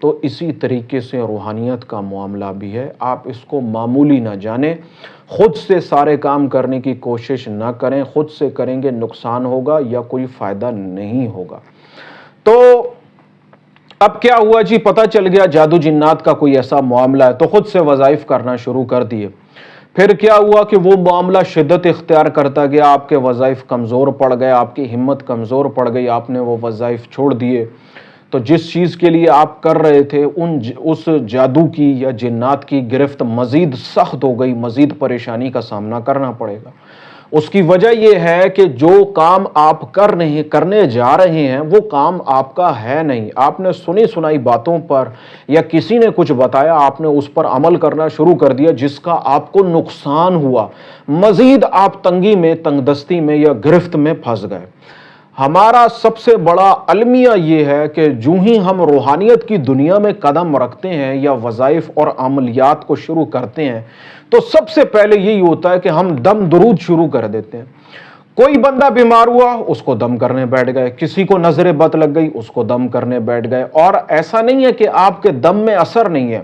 تو اسی طریقے سے روحانیت کا معاملہ بھی ہے. آپ اس کو معمولی نہ جانیں, خود سے سارے کام کرنے کی کوشش نہ کریں, خود سے کریں گے نقصان ہوگا یا کوئی فائدہ نہیں ہوگا. تو اب کیا ہوا جی, پتہ چل گیا جادو جنات کا کوئی ایسا معاملہ ہے, تو خود سے وظائف کرنا شروع کر دیے. پھر کیا ہوا کہ وہ معاملہ شدت اختیار کرتا گیا, آپ کے وظائف کمزور پڑ گئے, آپ کی ہمت کمزور پڑ گئی, آپ نے وہ وظائف چھوڑ دیے. تو جس چیز کے لیے آپ کر رہے تھے اس جادو کی یا جنات کی گرفت مزید سخت ہو گئی, مزید پریشانی کا سامنا کرنا پڑے گا. اس کی وجہ یہ ہے کہ جو کام آپ کرنے جا رہے ہیں وہ کام آپ کا ہے نہیں. آپ نے سنی سنائی باتوں پر یا کسی نے کچھ بتایا, آپ نے اس پر عمل کرنا شروع کر دیا جس کا آپ کو نقصان ہوا, مزید آپ تنگی میں, تنگ دستی میں یا گرفت میں پھنس گئے. ہمارا سب سے بڑا المیہ یہ ہے کہ جو ہی ہم روحانیت کی دنیا میں قدم رکھتے ہیں یا وظائف اور عملیات کو شروع کرتے ہیں تو سب سے پہلے یہی ہوتا ہے کہ ہم دم درود شروع کر دیتے ہیں. کوئی بندہ بیمار ہوا, اس کو دم کرنے بیٹھ گئے, کسی کو نظر بد لگ گئی, اس کو دم کرنے بیٹھ گئے. اور ایسا نہیں ہے کہ آپ کے دم میں اثر نہیں ہے,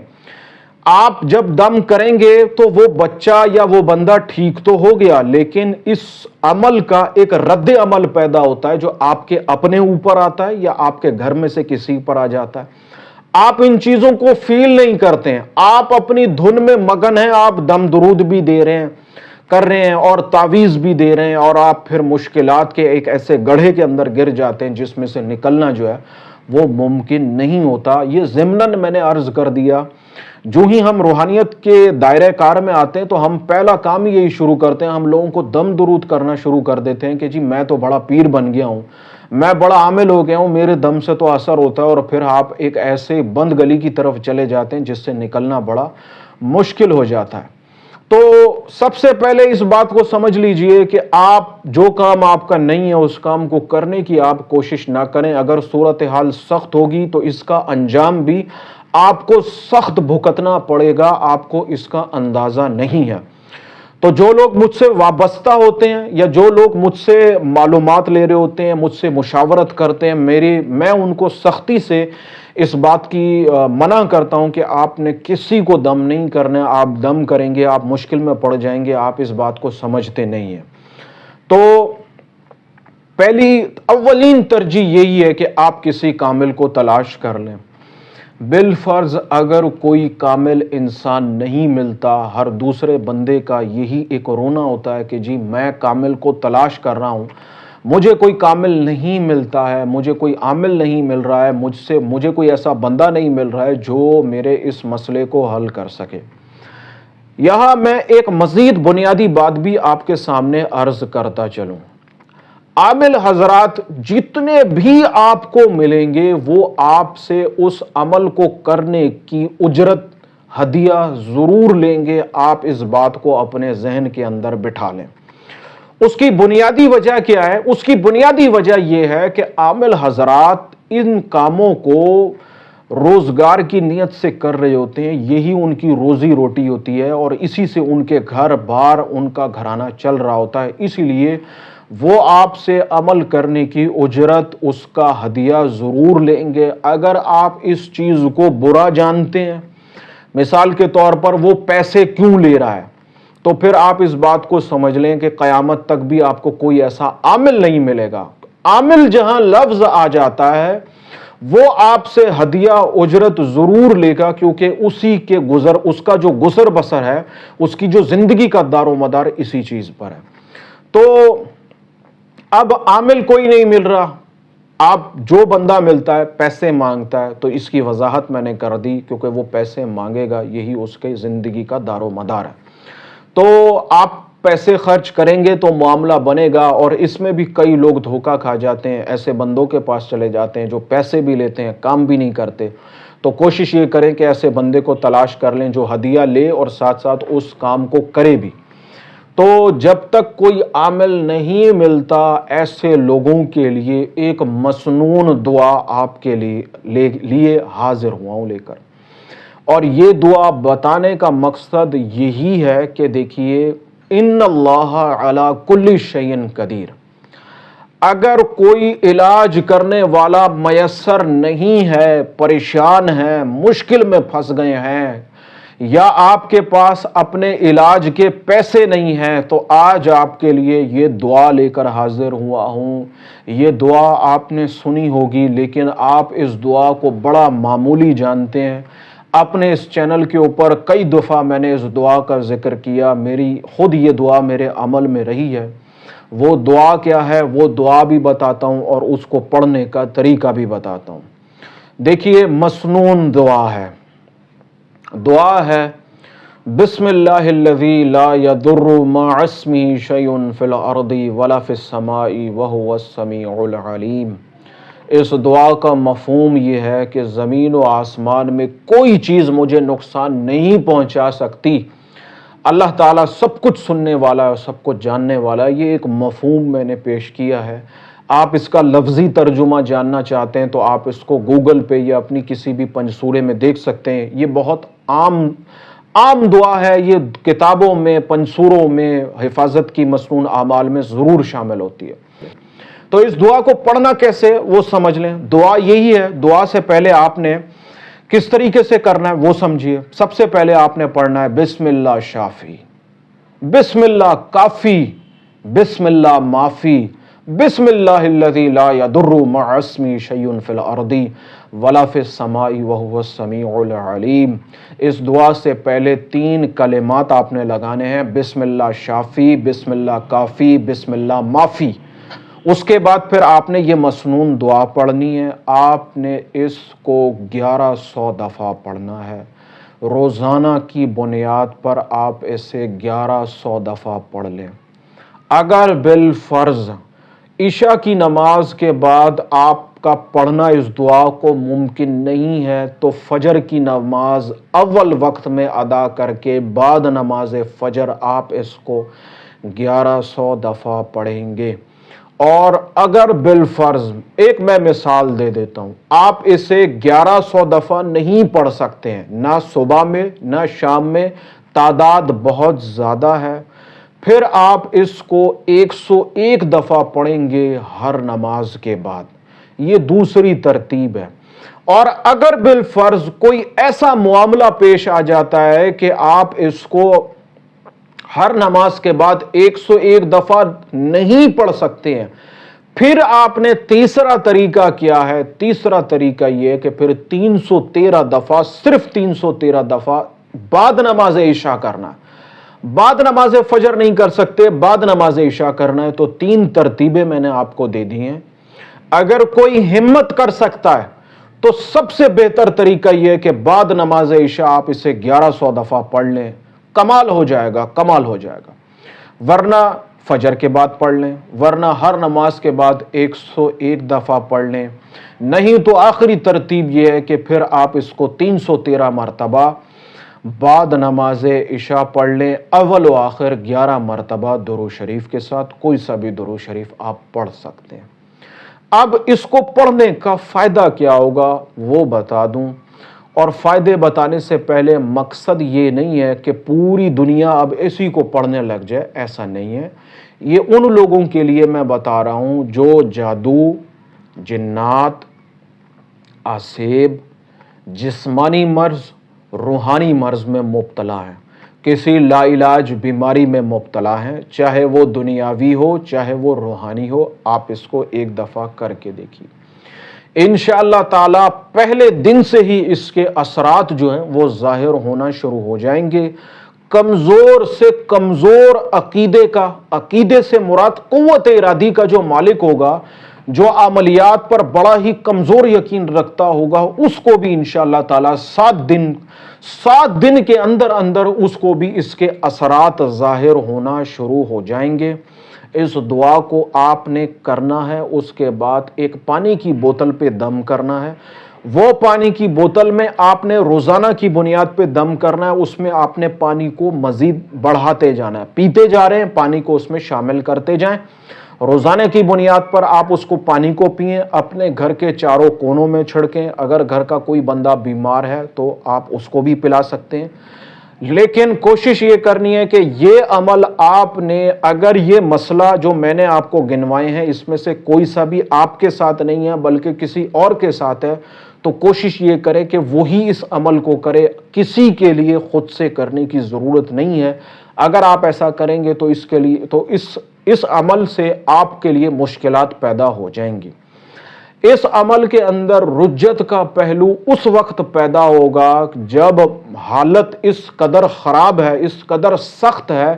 آپ جب دم کریں گے تو وہ بچہ یا وہ بندہ ٹھیک تو ہو گیا, لیکن اس عمل کا ایک رد عمل پیدا ہوتا ہے جو آپ کے اپنے اوپر آتا ہے یا آپ کے گھر میں سے کسی پر آ جاتا ہے. آپ ان چیزوں کو فیل نہیں کرتے ہیں, آپ اپنی دھن میں مگن ہیں, آپ دم درود بھی دے رہے ہیں, کر رہے ہیں اور تعویذ بھی دے رہے ہیں, اور آپ پھر مشکلات کے ایک ایسے گڑھے کے اندر گر جاتے ہیں جس میں سے نکلنا جو ہے وہ ممکن نہیں ہوتا. یہ ضمناً میں نے عرض کر دیا, جو ہی ہم روحانیت کے دائرہ کار میں آتے ہیں تو ہم پہلا کام یہی شروع کرتے ہیں, ہم لوگوں کو دم درود کرنا شروع کر دیتے ہیں کہ جی میں تو بڑا پیر بن گیا ہوں, میں بڑا عامل ہو گیا ہوں, میرے دم سے تو اثر ہوتا ہے. اور پھر آپ ایک ایسے بند گلی کی طرف چلے جاتے ہیں جس سے نکلنا بڑا مشکل ہو جاتا ہے. تو سب سے پہلے اس بات کو سمجھ لیجئے کہ آپ جو کام آپ کا نہیں ہے اس کام کو کرنے کی آپ کوشش نہ کریں. اگر صورتحال سخت ہوگی تو اس کا انجام بھی آپ کو سخت بھگتنا پڑے گا, آپ کو اس کا اندازہ نہیں ہے. تو جو لوگ مجھ سے وابستہ ہوتے ہیں یا جو لوگ مجھ سے معلومات لے رہے ہوتے ہیں, مجھ سے مشاورت کرتے ہیں, میں ان کو سختی سے اس بات کی منع کرتا ہوں کہ آپ نے کسی کو دم نہیں کرنا. آپ دم کریں گے آپ مشکل میں پڑ جائیں گے, آپ اس بات کو سمجھتے نہیں ہیں. تو پہلی اولین ترجیح یہی ہے کہ آپ کسی کامل کو تلاش کر لیں. بالفرض اگر کوئی کامل انسان نہیں ملتا, ہر دوسرے بندے کا یہی ایک رونا ہوتا ہے کہ جی میں کامل کو تلاش کر رہا ہوں, مجھے کوئی کامل نہیں ملتا ہے, مجھے کوئی عامل نہیں مل رہا ہے, مجھے کوئی ایسا بندہ نہیں مل رہا ہے جو میرے اس مسئلے کو حل کر سکے. یہاں میں ایک مزید بنیادی بات بھی آپ کے سامنے عرض کرتا چلوں. عامل حضرات جتنے بھی آپ کو ملیں گے وہ آپ سے اس عمل کو کرنے کی اجرت ہدیہ ضرور لیں گے. آپ اس بات کو اپنے ذہن کے اندر بٹھا لیں. اس کی بنیادی وجہ کیا ہے؟ اس کی بنیادی وجہ یہ ہے کہ عامل حضرات ان کاموں کو روزگار کی نیت سے کر رہے ہوتے ہیں, یہی ان کی روزی روٹی ہوتی ہے اور اسی سے ان کے گھر بار, ان کا گھرانہ چل رہا ہوتا ہے. اسی لیے وہ آپ سے عمل کرنے کی اجرت, اس کا ہدیہ ضرور لیں گے. اگر آپ اس چیز کو برا جانتے ہیں, مثال کے طور پر وہ پیسے کیوں لے رہا ہے, تو پھر آپ اس بات کو سمجھ لیں کہ قیامت تک بھی آپ کو کوئی ایسا عامل نہیں ملے گا. عامل جہاں لفظ آ جاتا ہے وہ آپ سے ہدیہ اجرت ضرور لے گا, کیونکہ اسی کے اس کا جو گزر بسر ہے, اس کی جو زندگی کا دار و مدار اسی چیز پر ہے. تو اب عامل کوئی نہیں مل رہا, آپ جو بندہ ملتا ہے پیسے مانگتا ہے, تو اس کی وضاحت میں نے کر دی, کیونکہ وہ پیسے مانگے گا, یہی اس کے زندگی کا دار و مدار ہے. تو آپ پیسے خرچ کریں گے تو معاملہ بنے گا, اور اس میں بھی کئی لوگ دھوکہ کھا جاتے ہیں, ایسے بندوں کے پاس چلے جاتے ہیں جو پیسے بھی لیتے ہیں کام بھی نہیں کرتے. تو کوشش یہ کریں کہ ایسے بندے کو تلاش کر لیں جو ہدیہ لے اور ساتھ ساتھ اس کام کو کرے بھی. تو جب تک کوئی عامل نہیں ملتا, ایسے لوگوں کے لیے ایک مسنون دعا آپ کے لیے حاضر ہوا ہوں لے کر. اور یہ دعا بتانے کا مقصد یہی ہے کہ دیکھیے, ان اللہ علی کل شیء قدیر, اگر کوئی علاج کرنے والا میسر نہیں ہے، پریشان ہیں، مشکل میں پھنس گئے ہیں، یا آپ کے پاس اپنے علاج کے پیسے نہیں ہیں، تو آج آپ کے لیے یہ دعا لے کر حاضر ہوا ہوں۔ یہ دعا آپ نے سنی ہوگی، لیکن آپ اس دعا کو بڑا معمولی جانتے ہیں۔ اپنے اس چینل کے اوپر کئی دفعہ میں نے اس دعا کا ذکر کیا، میری خود یہ دعا میرے عمل میں رہی ہے۔ وہ دعا کیا ہے، وہ دعا بھی بتاتا ہوں اور اس کو پڑھنے کا طریقہ بھی بتاتا ہوں۔ دیکھیے، مسنون دعا ہے۔ دعا ہے بسم اللہ الذی لا یضر مع اسمہ شیء فی الارض ولا فی السماء وہو السمیع العلیم۔ اس دعا کا مفہوم یہ ہے کہ زمین و آسمان میں کوئی چیز مجھے نقصان نہیں پہنچا سکتی۔ اللہ تعالیٰ سب کچھ سننے والا ہے اور سب کچھ جاننے والا ہے۔ یہ ایک مفہوم میں نے پیش کیا ہے۔ آپ اس کا لفظی ترجمہ جاننا چاہتے ہیں تو آپ اس کو گوگل پہ یا اپنی کسی بھی پنجسورے میں دیکھ سکتے ہیں۔ یہ بہت عام دعا ہے، یہ کتابوں میں، پنجسوروں میں، حفاظت کی مسنون اعمال میں ضرور شامل ہوتی ہے۔ تو اس دعا کو پڑھنا کیسے وہ سمجھ لیں۔ دعا یہی ہے، دعا سے پہلے آپ نے کس طریقے سے کرنا ہے وہ سمجھیے۔ سب سے پہلے آپ نے پڑھنا ہے بسم اللہ شافی، بسم اللہ کافی، بسم اللہ معافی، بسم اللہ الذی لا یضر مع اسمہ شیء فی الارض ولا فی السماء وہو السمیع العلیم۔ اس دعا سے پہلے 3 کلمات آپ نے لگانے ہیں، بسم اللہ شافی، بسم اللہ کافی، بسم اللہ معافی۔ اس کے بعد پھر آپ نے یہ مسنون دعا پڑھنی ہے۔ آپ نے اس کو 1100 دفعہ پڑھنا ہے۔ روزانہ کی بنیاد پر آپ اسے 1100 دفعہ پڑھ لیں۔ اگر بالفرض عشاء کی نماز کے بعد آپ کا پڑھنا اس دعا کو ممکن نہیں ہے تو فجر کی نماز اول وقت میں ادا کر کے بعد نماز فجر آپ اس کو 1100 دفعہ پڑھیں گے۔ اور اگر بالفرض ایک میں مثال دے دیتا ہوں، آپ اسے 1100 دفعہ نہیں پڑھ سکتے ہیں، نہ صبح میں نہ شام میں، تعداد بہت زیادہ ہے، پھر آپ اس کو 101 دفعہ پڑھیں گے ہر نماز کے بعد۔ یہ دوسری ترتیب ہے۔ اور اگر بالفرض کوئی ایسا معاملہ پیش آ جاتا ہے کہ آپ اس کو ہر نماز کے بعد 101 دفعہ نہیں پڑھ سکتے ہیں، پھر آپ نے تیسرا طریقہ کیا ہے۔ تیسرا طریقہ یہ ہے کہ پھر 313 دفعہ، صرف 313 دفعہ بعد نماز عشاء کرنا ہے۔ بعد نماز فجر نہیں کر سکتے، بعد نماز عشاء کرنا ہے، تو 3 ترتیبیں میں نے آپ کو دے دی ہیں۔ اگر کوئی ہمت کر سکتا ہے تو سب سے بہتر طریقہ یہ ہے کہ بعد نماز عشاء آپ اسے 1100 دفعہ پڑھ لیں، کمال ہو جائے گا، کمال ہو جائے گا۔ ورنہ فجر کے بعد پڑھ لیں، ورنہ ہر نماز کے بعد 101 دفعہ پڑھ لیں۔ نہیں تو آخری ترتیب یہ ہے کہ پھر آپ اس کو 313 مرتبہ بعد نماز عشاء پڑھ لیں، اول و آخر 11 مرتبہ درود شریف کے ساتھ۔ کوئی سا بھی درود شریف آپ پڑھ سکتے ہیں۔ اب اس کو پڑھنے کا فائدہ کیا ہوگا وہ بتا دوں، اور فائدے بتانے سے پہلے مقصد یہ نہیں ہے کہ پوری دنیا اب اسی کو پڑھنے لگ جائے، ایسا نہیں ہے۔ یہ ان لوگوں کے لیے میں بتا رہا ہوں جو جادو، جنات، آسیب، جسمانی مرض، روحانی مرض میں مبتلا ہیں، کسی لا علاج بیماری میں مبتلا ہیں، چاہے وہ دنیاوی ہو چاہے وہ روحانی ہو۔ آپ اس کو ایک دفعہ کر کے دیکھیے، انشاءاللہ تعالی پہلے دن سے ہی اس کے اثرات جو ہیں وہ ظاہر ہونا شروع ہو جائیں گے۔ کمزور سے کمزور عقیدے سے مراد قوت ارادی کا جو مالک ہوگا، جو عملیات پر بڑا ہی کمزور یقین رکھتا ہوگا، اس کو بھی انشاءاللہ تعالی 7 دن کے اندر اس کو بھی اس کے اثرات ظاہر ہونا شروع ہو جائیں گے۔ اس دعا کو آپ نے کرنا ہے، اس کے بعد ایک پانی کی بوتل پہ دم کرنا ہے۔ وہ پانی کی بوتل میں آپ نے روزانہ کی بنیاد پہ دم کرنا ہے، اس میں آپ نے پانی کو مزید بڑھاتے جانا ہے، پیتے جا رہے ہیں، پانی کو اس میں شامل کرتے جائیں۔ روزانہ کی بنیاد پر آپ اس کو پانی کو پئیں، اپنے گھر کے چاروں کونوں میں چھڑکیں۔ اگر گھر کا کوئی بندہ بیمار ہے تو آپ اس کو بھی پلا سکتے ہیں۔ لیکن کوشش یہ کرنی ہے کہ یہ عمل آپ نے، اگر یہ مسئلہ جو میں نے آپ کو گنوائے ہیں اس میں سے کوئی سا بھی آپ کے ساتھ نہیں ہے بلکہ کسی اور کے ساتھ ہے، تو کوشش یہ کرے کہ وہی اس عمل کو کرے، کسی کے لیے خود سے کرنے کی ضرورت نہیں ہے۔ اگر آپ ایسا کریں گے تو اس عمل سے آپ کے لیے مشکلات پیدا ہو جائیں گی۔ اس عمل کے اندر رجت کا پہلو اس وقت پیدا ہوگا جب حالت اس قدر خراب ہے، اس قدر سخت ہے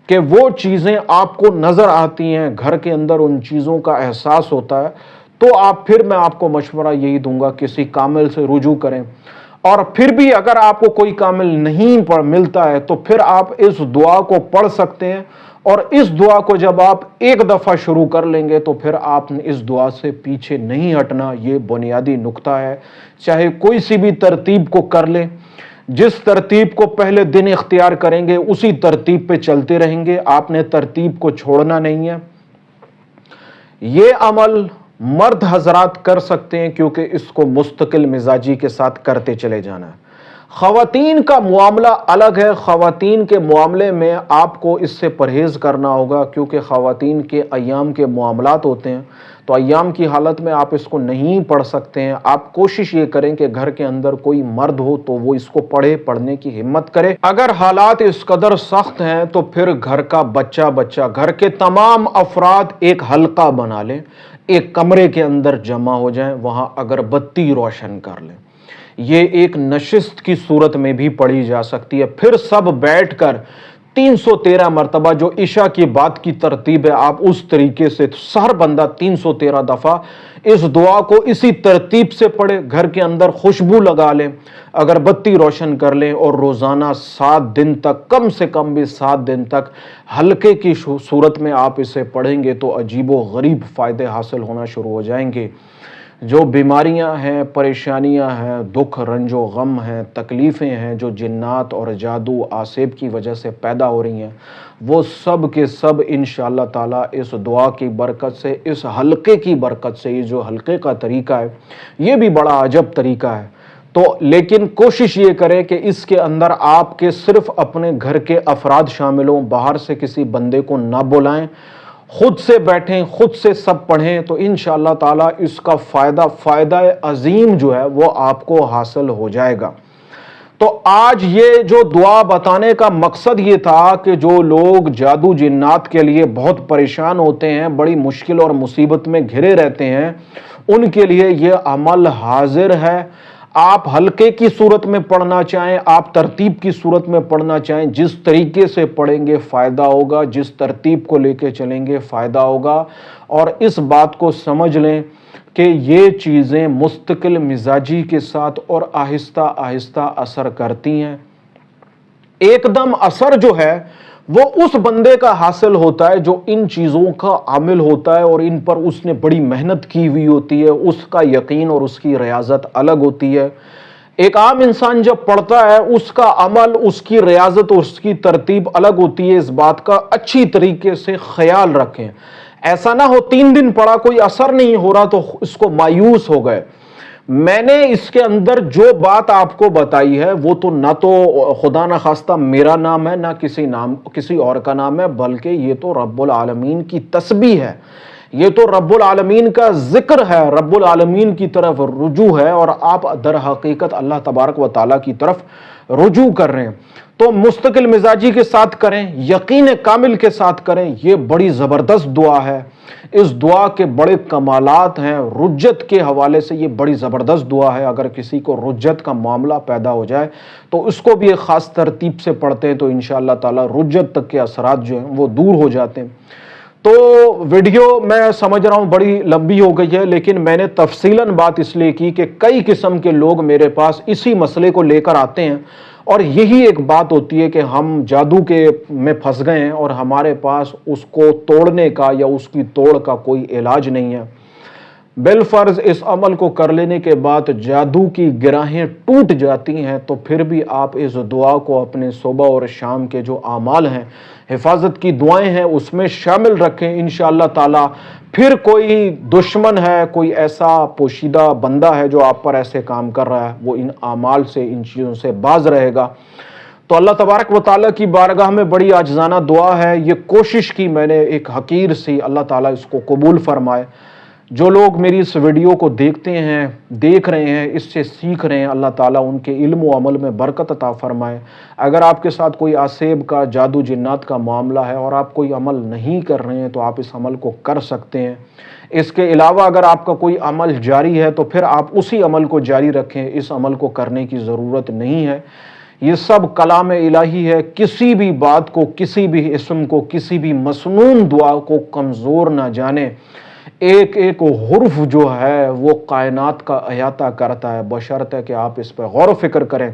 کہ وہ چیزیں آپ کو نظر آتی ہیں، گھر کے اندر ان چیزوں کا احساس ہوتا ہے، تو پھر میں آپ کو مشورہ یہی دوں گا کسی کامل سے رجوع کریں۔ اور پھر بھی اگر آپ کو کوئی کامل نہیں ملتا ہے تو پھر آپ اس دعا کو پڑھ سکتے ہیں، اور اس دعا کو جب آپ ایک دفعہ شروع کر لیں گے تو پھر آپ نے اس دعا سے پیچھے نہیں ہٹنا۔ یہ بنیادی نقطہ ہے، چاہے کوئی سی بھی ترتیب کو کر لیں، جس ترتیب کو پہلے دن اختیار کریں گے اسی ترتیب پہ چلتے رہیں گے، آپ نے ترتیب کو چھوڑنا نہیں ہے۔ یہ عمل مرد حضرات کر سکتے ہیں کیونکہ اس کو مستقل مزاجی کے ساتھ کرتے چلے جانا ہے۔ خواتین کا معاملہ الگ ہے، خواتین کے معاملے میں آپ کو اس سے پرہیز کرنا ہوگا کیونکہ خواتین کے ایام کے معاملات ہوتے ہیں، تو ایام کی حالت میں آپ اس کو نہیں پڑھ سکتے ہیں۔ آپ کوشش یہ کریں کہ گھر کے اندر کوئی مرد ہو تو وہ اس کو پڑھنے کی ہمت کرے۔ اگر حالات اس قدر سخت ہیں تو پھر گھر کا بچہ گھر کے تمام افراد ایک حلقہ بنا لیں، ایک کمرے کے اندر جمع ہو جائیں، وہاں اگربتی روشن کر لیں۔ یہ ایک نشست کی صورت میں بھی پڑھی جا سکتی ہے، پھر سب بیٹھ کر 313 مرتبہ جو عشاء کی بات کی ترتیب ہے آپ اس طریقے سے ہر بندہ 313 دفعہ اس دعا کو اسی ترتیب سے پڑھے، گھر کے اندر خوشبو لگا لیں، اگربتی روشن کر لیں، اور روزانہ 7 دن تک، کم سے کم بھی 7 دن تک ہلکے کی صورت میں آپ اسے پڑھیں گے تو عجیب و غریب فائدے حاصل ہونا شروع ہو جائیں گے۔ جو بیماریاں ہیں، پریشانیاں ہیں، دکھ رنج و غم ہیں، تکلیفیں ہیں جو جنات اور جادو آسیب کی وجہ سے پیدا ہو رہی ہیں، وہ سب کے سب انشاءاللہ تعالی اس دعا کی برکت سے، اس حلقے کی برکت سے، یہ جو حلقے کا طریقہ ہے یہ بھی بڑا عجب طریقہ ہے، تو لیکن کوشش یہ کریں کہ اس کے اندر آپ کے صرف اپنے گھر کے افراد شامل ہوں، باہر سے کسی بندے کو نہ بلائیں، خود سے بیٹھیں، خود سے سب پڑھیں، تو انشاءاللہ تعالی اس کا فائدہ عظیم جو ہے وہ آپ کو حاصل ہو جائے گا۔ تو آج یہ جو دعا بتانے کا مقصد یہ تھا کہ جو لوگ جادو جنات کے لیے بہت پریشان ہوتے ہیں، بڑی مشکل اور مصیبت میں گھرے رہتے ہیں، ان کے لیے یہ عمل حاضر ہے۔ آپ حلقے کی صورت میں پڑھنا چاہیں، آپ ترتیب کی صورت میں پڑھنا چاہیں، جس طریقے سے پڑھیں گے فائدہ ہوگا، جس ترتیب کو لے کے چلیں گے فائدہ ہوگا۔ اور اس بات کو سمجھ لیں کہ یہ چیزیں مستقل مزاجی کے ساتھ اور آہستہ آہستہ اثر کرتی ہیں۔ ایک دم اثر جو ہے وہ اس بندے کا حاصل ہوتا ہے جو ان چیزوں کا عامل ہوتا ہے اور ان پر اس نے بڑی محنت کی ہوئی ہوتی ہے، اس کا یقین اور اس کی ریاضت الگ ہوتی ہے۔ ایک عام انسان جب پڑھتا ہے اس کا عمل، اس کی ریاضت اور اس کی ترتیب الگ ہوتی ہے، اس بات کا اچھی طریقے سے خیال رکھیں۔ ایسا نہ ہو 3 دن پڑھا کوئی اثر نہیں ہو رہا تو اس کو مایوس ہو گئے۔ میں نے اس کے اندر جو بات آپ کو بتائی ہے وہ تو نہ تو خدا نہ خواستہ میرا نام ہے، نہ کسی اور کا نام ہے، بلکہ یہ تو رب العالمین کی تسبیح ہے، یہ تو رب العالمین کا ذکر ہے، رب العالمین کی طرف رجوع ہے، اور آپ در حقیقت اللہ تبارک و تعالیٰ کی طرف رجوع کر رہے ہیں۔ تو مستقل مزاجی کے ساتھ کریں، یقین کامل کے ساتھ کریں، یہ بڑی زبردست دعا ہے۔ اس دعا کے بڑے کمالات ہیں، رجت کے حوالے سے یہ بڑی زبردست دعا ہے۔ اگر کسی کو رجت کا معاملہ پیدا ہو جائے تو اس کو بھی ایک خاص ترتیب سے پڑھتے ہیں تو انشاءاللہ تعالی رجت تک کے اثرات جو ہیں وہ دور ہو جاتے ہیں۔ تو ویڈیو میں سمجھ رہا ہوں بڑی لمبی ہو گئی ہے، لیکن میں نے تفصیلاً بات اس لیے کی کہ کئی قسم کے لوگ میرے پاس اسی مسئلے کو لے کر آتے ہیں، اور یہی ایک بات ہوتی ہے کہ ہم جادو میں پھنس گئے ہیں اور ہمارے پاس اس کو توڑنے کا یا اس کی توڑ کا کوئی علاج نہیں ہے۔ بالفرض اس عمل کو کر لینے کے بعد جادو کی گرہیں ٹوٹ جاتی ہیں، تو پھر بھی آپ اس دعا کو اپنے صبح اور شام کے جو اعمال ہیں، حفاظت کی دعائیں ہیں، اس میں شامل رکھیں انشاءاللہ تعالی۔ پھر کوئی دشمن ہے، کوئی ایسا پوشیدہ بندہ ہے جو آپ پر ایسے کام کر رہا ہے، وہ ان اعمال سے، ان چیزوں سے باز رہے گا۔ تو اللہ تبارک و تعالیٰ کی بارگاہ میں بڑی عاجزانہ دعا ہے، یہ کوشش کی میں نے ایک حقیر سی، اللہ تعالیٰ اس کو قبول فرمائے۔ جو لوگ میری اس ویڈیو کو دیکھتے ہیں، دیکھ رہے ہیں، اس سے سیکھ رہے ہیں، اللہ تعالیٰ ان کے علم و عمل میں برکت عطا فرمائے۔ اگر آپ کے ساتھ کوئی آسیب کا، جادو جنات کا معاملہ ہے اور آپ کوئی عمل نہیں کر رہے ہیں تو آپ اس عمل کو کر سکتے ہیں۔ اس کے علاوہ اگر آپ کا کوئی عمل جاری ہے تو پھر آپ اسی عمل کو جاری رکھیں، اس عمل کو کرنے کی ضرورت نہیں ہے۔ یہ سب کلام الہی ہے، کسی بھی بات کو، کسی بھی اسم کو، کسی بھی مسنون دعا کو کمزور نہ جانے۔ ایک ایک حرف جو ہے وہ کائنات کا احاطہ کرتا ہے، بشرط ہے کہ آپ اس پہ غور و فکر کریں۔